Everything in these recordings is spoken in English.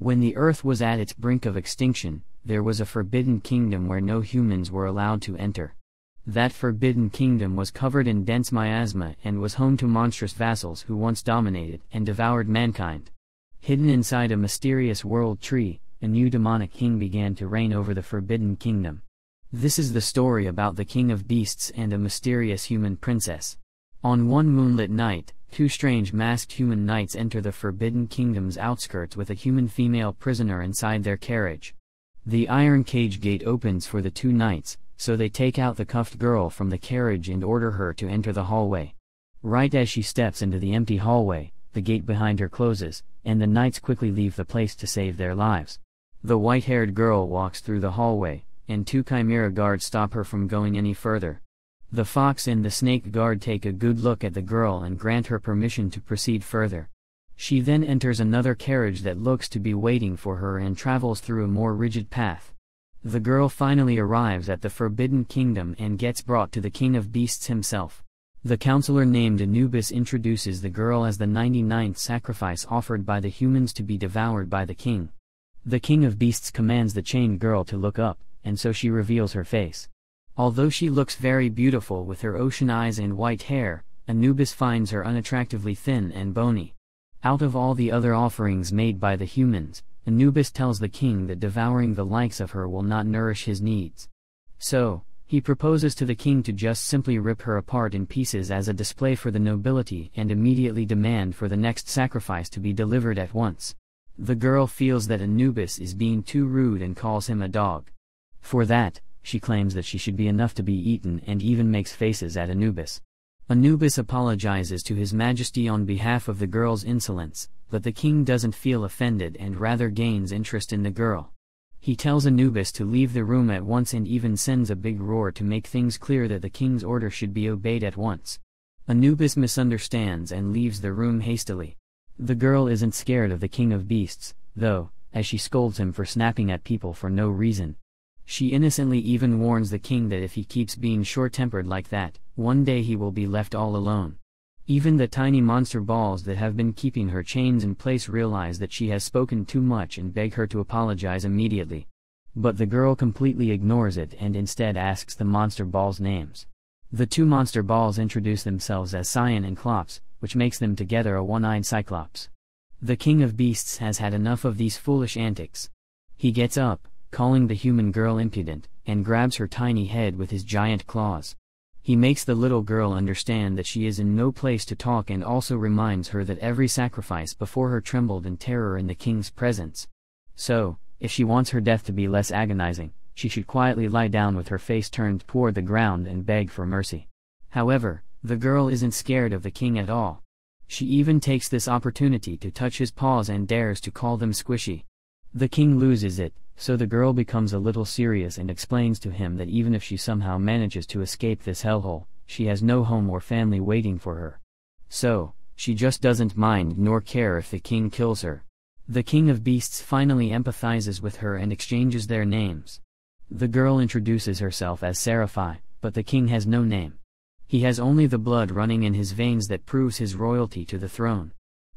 When the earth was at its brink of extinction, there was a forbidden kingdom where no humans were allowed to enter. That forbidden kingdom was covered in dense miasma and was home to monstrous vassals who once dominated and devoured mankind. Hidden inside a mysterious world tree, a new demonic king began to reign over the forbidden kingdom. This is the story about the king of beasts and a mysterious human princess. On one moonlit night, two strange masked human knights enter the forbidden kingdom's outskirts with a human female prisoner inside their carriage. The iron cage gate opens for the two knights, so they take out the cuffed girl from the carriage and order her to enter the hallway. Right as she steps into the empty hallway, the gate behind her closes, and the knights quickly leave the place to save their lives. The white-haired girl walks through the hallway, and two chimera guards stop her from going any further. The fox and the snake guard take a good look at the girl and grant her permission to proceed further. She then enters another carriage that looks to be waiting for her and travels through a more rigid path. The girl finally arrives at the Forbidden Kingdom and gets brought to the King of Beasts himself. The counselor named Anubis introduces the girl as the 99th sacrifice offered by the humans to be devoured by the king. The King of Beasts commands the chained girl to look up, and so she reveals her face. Although she looks very beautiful with her ocean eyes and white hair, Anubis finds her unattractively thin and bony. Out of all the other offerings made by the humans, Anubis tells the king that devouring the likes of her will not nourish his needs. So, he proposes to the king to just simply rip her apart in pieces as a display for the nobility and immediately demand for the next sacrifice to be delivered at once. The girl feels that Anubis is being too rude and calls him a dog. For that, she claims that she should be enough to be eaten and even makes faces at Anubis. Anubis apologizes to His Majesty on behalf of the girl's insolence, but the king doesn't feel offended and rather gains interest in the girl. He tells Anubis to leave the room at once and even sends a big roar to make things clear that the king's order should be obeyed at once. Anubis misunderstands and leaves the room hastily. The girl isn't scared of the King of Beasts, though, as she scolds him for snapping at people for no reason. She innocently even warns the king that if he keeps being short-tempered like that, one day he will be left all alone. Even the tiny monster balls that have been keeping her chains in place realize that she has spoken too much and beg her to apologize immediately. But the girl completely ignores it and instead asks the monster balls' names. The two monster balls introduce themselves as Cyan and Clops, which makes them together a one-eyed Cyclops. The King of Beasts has had enough of these foolish antics. He gets up, calling the human girl impudent, and grabs her tiny head with his giant claws. He makes the little girl understand that she is in no place to talk and also reminds her that every sacrifice before her trembled in terror in the king's presence. So, if she wants her death to be less agonizing, she should quietly lie down with her face turned toward the ground and beg for mercy. However, the girl isn't scared of the king at all. She even takes this opportunity to touch his paws and dares to call them squishy. The king loses it, so the girl becomes a little serious and explains to him that even if she somehow manages to escape this hellhole, she has no home or family waiting for her. So, she just doesn't mind nor care if the king kills her. The King of Beasts finally empathizes with her and exchanges their names. The girl introduces herself as Seraphai, but the king has no name. He has only the blood running in his veins that proves his royalty to the throne.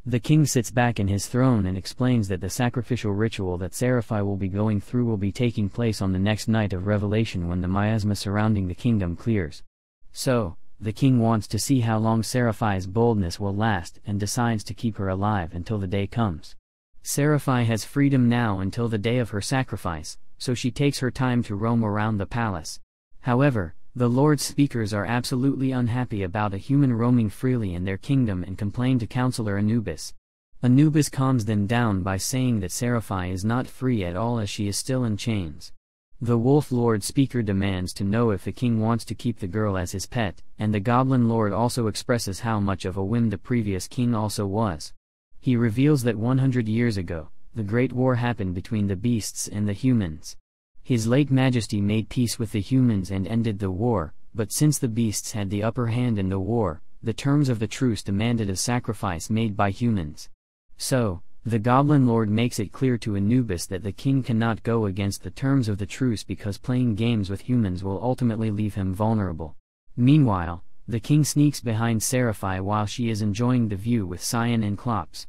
The king sits back in his throne and explains that the sacrificial ritual that Seraphai will be going through will be taking place on the next night of Revelation when the miasma surrounding the kingdom clears. So, the king wants to see how long Seraphai's boldness will last and decides to keep her alive until the day comes. Seraphai has freedom now until the day of her sacrifice, so she takes her time to roam around the palace. However, the Lord's speakers are absolutely unhappy about a human roaming freely in their kingdom and complain to Counselor Anubis. Anubis calms them down by saying that Seraphai is not free at all as she is still in chains. The Wolf Lord speaker demands to know if the king wants to keep the girl as his pet, and the Goblin Lord also expresses how much of a whim the previous king also was. He reveals that 100 years ago, the Great War happened between the beasts and the humans. His late Majesty made peace with the humans and ended the war, but since the beasts had the upper hand in the war, the terms of the truce demanded a sacrifice made by humans. So, the Goblin Lord makes it clear to Anubis that the king cannot go against the terms of the truce because playing games with humans will ultimately leave him vulnerable. Meanwhile, the king sneaks behind Seraphai while she is enjoying the view with Cyan and Clops.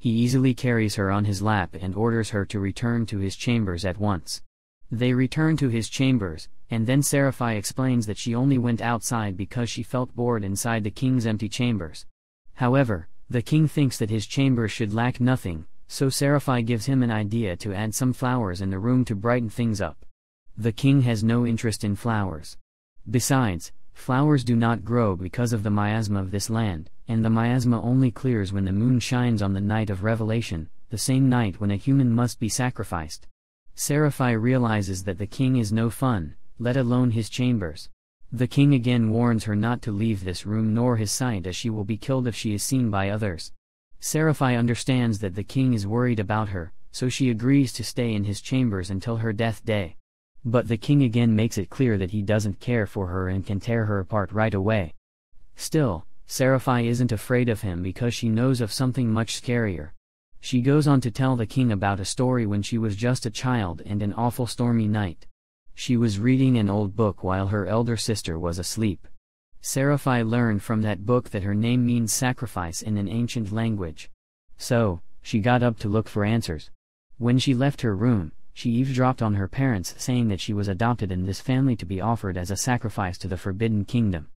He easily carries her on his lap and orders her to return to his chambers at once. They return to his chambers, and then Seraphai explains that she only went outside because she felt bored inside the king's empty chambers. However, the king thinks that his chambers should lack nothing, so Seraphai gives him an idea to add some flowers in the room to brighten things up. The king has no interest in flowers. Besides, flowers do not grow because of the miasma of this land, and the miasma only clears when the moon shines on the night of revelation, the same night when a human must be sacrificed. Seraphai realizes that the king is no fun, let alone his chambers. The king again warns her not to leave this room nor his sight, as she will be killed if she is seen by others. Seraphai understands that the king is worried about her, so she agrees to stay in his chambers until her death day. But the king again makes it clear that he doesn't care for her and can tear her apart right away. Still, Seraphai isn't afraid of him because she knows of something much scarier. She goes on to tell the king about a story when she was just a child and an awful stormy night. She was reading an old book while her elder sister was asleep. Seraphai learned from that book that her name means sacrifice in an ancient language. So, she got up to look for answers. When she left her room, she eavesdropped on her parents saying that she was adopted in this family to be offered as a sacrifice to the Forbidden Kingdom.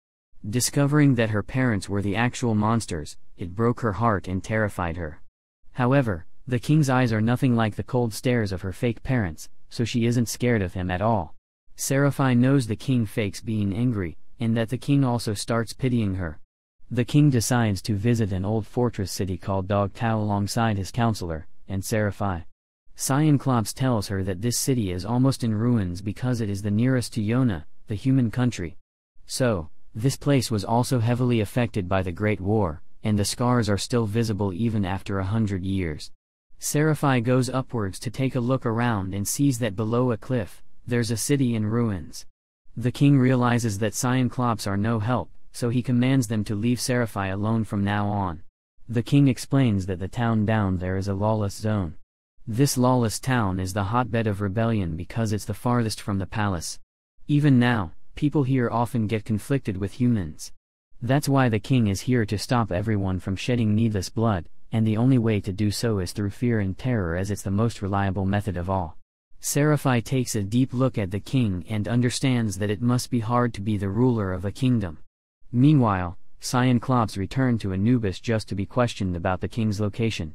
Discovering that her parents were the actual monsters, it broke her heart and terrified her. However, the king's eyes are nothing like the cold stares of her fake parents, so she isn't scared of him at all. Seraphai knows the king fakes being angry, and that the king also starts pitying her. The king decides to visit an old fortress city called Dogtao alongside his counselor, and Seraphai. Cyanoclops tells her that this city is almost in ruins because it is the nearest to Yona, the human country. So, this place was also heavily affected by the Great War, and the scars are still visible even after 100 years. Seraphai goes upwards to take a look around and sees that below a cliff, there's a city in ruins. The king realizes that Cyanoclops are no help, so he commands them to leave Seraphai alone from now on. The king explains that the town down there is a lawless zone. This lawless town is the hotbed of rebellion because it's the farthest from the palace. Even now, people here often get conflicted with humans. That's why the king is here to stop everyone from shedding needless blood, and the only way to do so is through fear and terror, as it's the most reliable method of all. Seraphai takes a deep look at the king and understands that it must be hard to be the ruler of a kingdom. Meanwhile, Cyanoclops returned to Anubis just to be questioned about the king's location.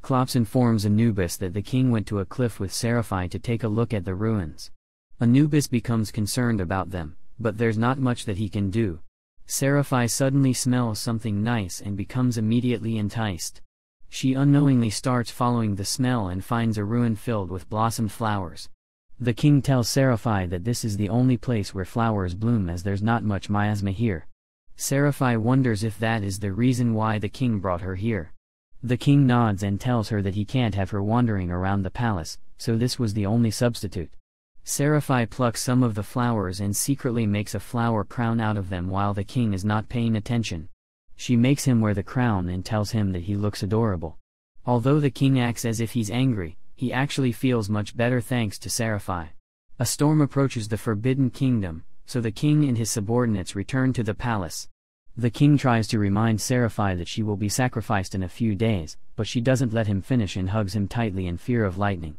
Klops informs Anubis that the king went to a cliff with Seraphai to take a look at the ruins. Anubis becomes concerned about them, but there's not much that he can do. Seraphai suddenly smells something nice and becomes immediately enticed. She unknowingly starts following the smell and finds a ruin filled with blossomed flowers. The king tells Seraphai that this is the only place where flowers bloom, as there's not much miasma here. Seraphai wonders if that is the reason why the king brought her here. The king nods and tells her that he can't have her wandering around the palace, so this was the only substitute. Seraphai plucks some of the flowers and secretly makes a flower crown out of them while the king is not paying attention. She makes him wear the crown and tells him that he looks adorable. Although the king acts as if he's angry, he actually feels much better thanks to Seraphai. A storm approaches the Forbidden Kingdom, so the king and his subordinates return to the palace. The king tries to remind Seraphai that she will be sacrificed in a few days, but she doesn't let him finish and hugs him tightly in fear of lightning.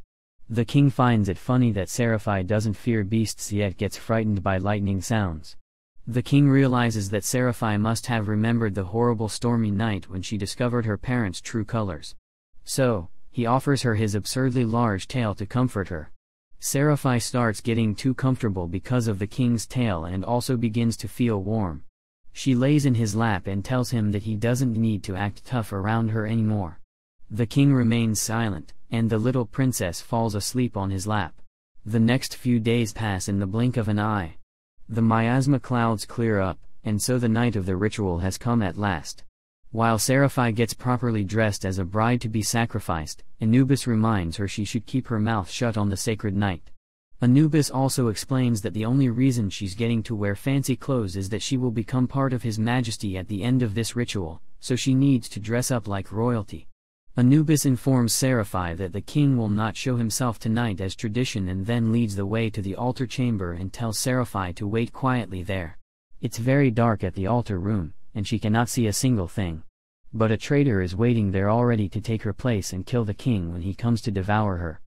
The king finds it funny that Seraphai doesn't fear beasts yet gets frightened by lightning sounds. The king realizes that Seraphai must have remembered the horrible stormy night when she discovered her parents' true colors. So, he offers her his absurdly large tail to comfort her. Seraphai starts getting too comfortable because of the king's tail and also begins to feel warm. She lays in his lap and tells him that he doesn't need to act tough around her anymore. The king remains silent, and the little princess falls asleep on his lap. The next few days pass in the blink of an eye. The miasma clouds clear up, and so the night of the ritual has come at last. While Seraphai gets properly dressed as a bride to be sacrificed, Anubis reminds her she should keep her mouth shut on the sacred night. Anubis also explains that the only reason she's getting to wear fancy clothes is that she will become part of His Majesty at the end of this ritual, so she needs to dress up like royalty. Anubis informs Seraphai that the king will not show himself tonight as tradition, and then leads the way to the altar chamber and tells Seraphai to wait quietly there. It's very dark at the altar room, and she cannot see a single thing. But a traitor is waiting there already to take her place and kill the king when he comes to devour her.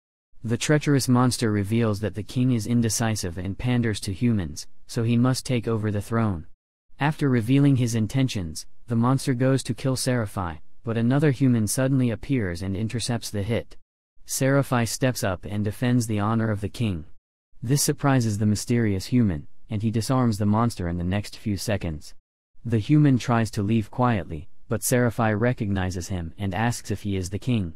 The treacherous monster reveals that the king is indecisive and panders to humans, so he must take over the throne. After revealing his intentions, the monster goes to kill Seraphai, but another human suddenly appears and intercepts the hit. Seraphai steps up and defends the honor of the king. This surprises the mysterious human, and he disarms the monster in the next few seconds. The human tries to leave quietly, but Seraphai recognizes him and asks if he is the king.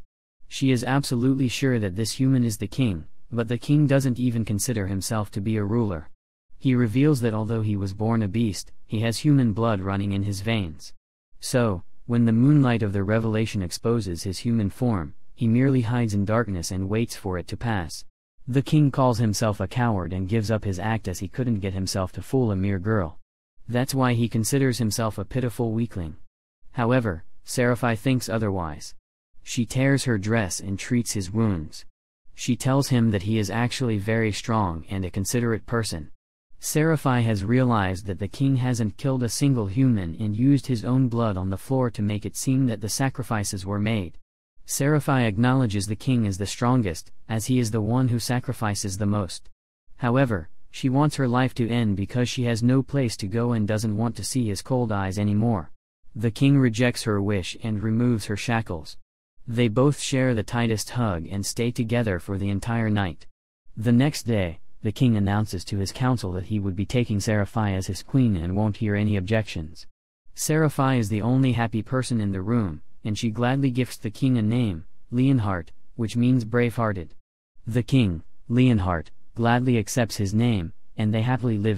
She is absolutely sure that this human is the king, but the king doesn't even consider himself to be a ruler. He reveals that although he was born a beast, he has human blood running in his veins. So, when the moonlight of the revelation exposes his human form, he merely hides in darkness and waits for it to pass. The king calls himself a coward and gives up his act as he couldn't get himself to fool a mere girl. That's why he considers himself a pitiful weakling. However, Seraphai thinks otherwise. She tears her dress and treats his wounds. She tells him that he is actually very strong and a considerate person. Seraphai has realized that the king hasn't killed a single human and used his own blood on the floor to make it seem that the sacrifices were made. Seraphai acknowledges the king as the strongest, as he is the one who sacrifices the most. However, she wants her life to end because she has no place to go and doesn't want to see his cold eyes anymore. The king rejects her wish and removes her shackles. They both share the tightest hug and stay together for the entire night. The next day, the king announces to his council that he would be taking Seraphai as his queen and won't hear any objections. Seraphai is the only happy person in the room, and she gladly gifts the king a name, Leonhart, which means brave-hearted. The king, Leonhart, gladly accepts his name, and they happily live